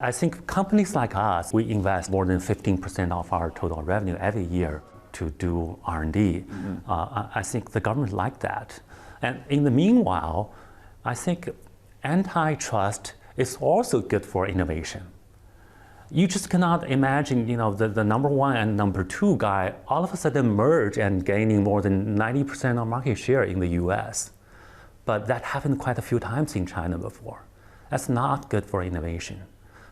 I think companies like us, we invest more than 15% of our total revenue every year to do R&D. I think the government like that. And in the meanwhile, I think antitrust is also good for innovation. You just cannot imagine, the number one and number two guy all of a sudden merge and gaining more than 90% of market share in the US. But that happened quite a few times in China before. That's not good for innovation.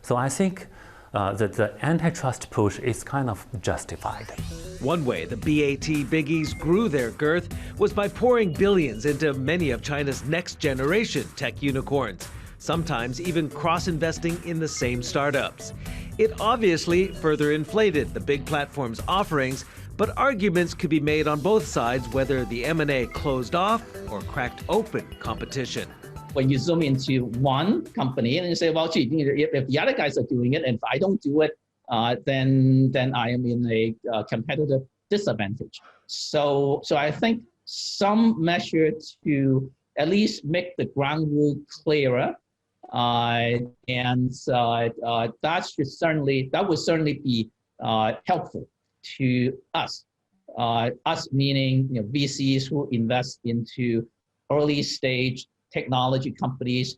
So I think that the antitrust push is kind of justified. One way the BAT biggies grew their girth was by pouring billions into many of China's next-generation tech unicorns, sometimes even cross-investing in the same startups. It obviously further inflated the big platform's offerings, but arguments could be made on both sides whether the M&A closed off or cracked open competition. When you zoom into one company and you say, well, gee, if the other guys are doing it, and if I don't do it, then I am in a competitive disadvantage. So I think some measure to at least make the ground rule clearer, and that would certainly be helpful to us. Us meaning VCs who invest into early stage technology companies,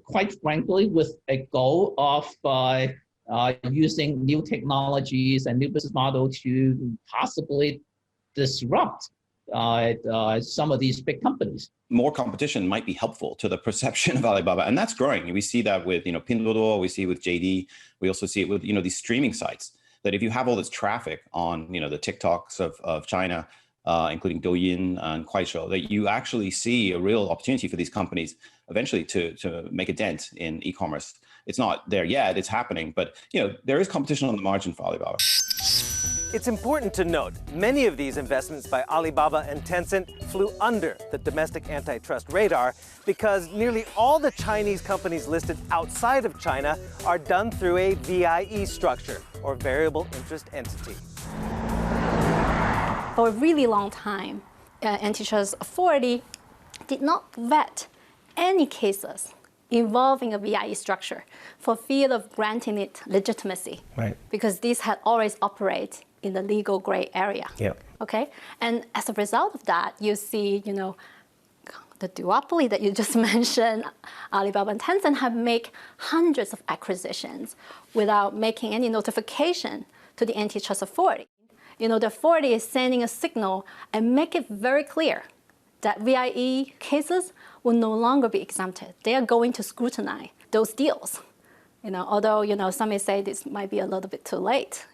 quite frankly, with a goal of using new technologies and new business model to possibly disrupt some of these big companies. More competition might be helpful to the perception of Alibaba, and that's growing. We see that with Pinduoduo, we see it with JD, we also see it with these streaming sites. That if you have all this traffic on the TikToks of China, including Douyin and Kuaishou, that you actually see a real opportunity for these companies eventually to make a dent in e-commerce. It's not there yet, it's happening, but there is competition on the margin for Alibaba. It's important to note, many of these investments by Alibaba and Tencent flew under the domestic antitrust radar because nearly all the Chinese companies listed outside of China are done through a VIE structure, or variable interest entity. For a really long time, antitrust authority did not vet any cases involving a VIE structure for fear of granting it legitimacy. Right. Because these had always operated in the legal gray area. Yep. Okay? And as a result of that, you see, the duopoly that you just mentioned, Alibaba and Tencent have made hundreds of acquisitions without making any notification to the antitrust authority. The authority is sending a signal and make it very clear that VIE cases will no longer be exempted. They are going to scrutinize those deals. Although some may say this might be a little bit too late.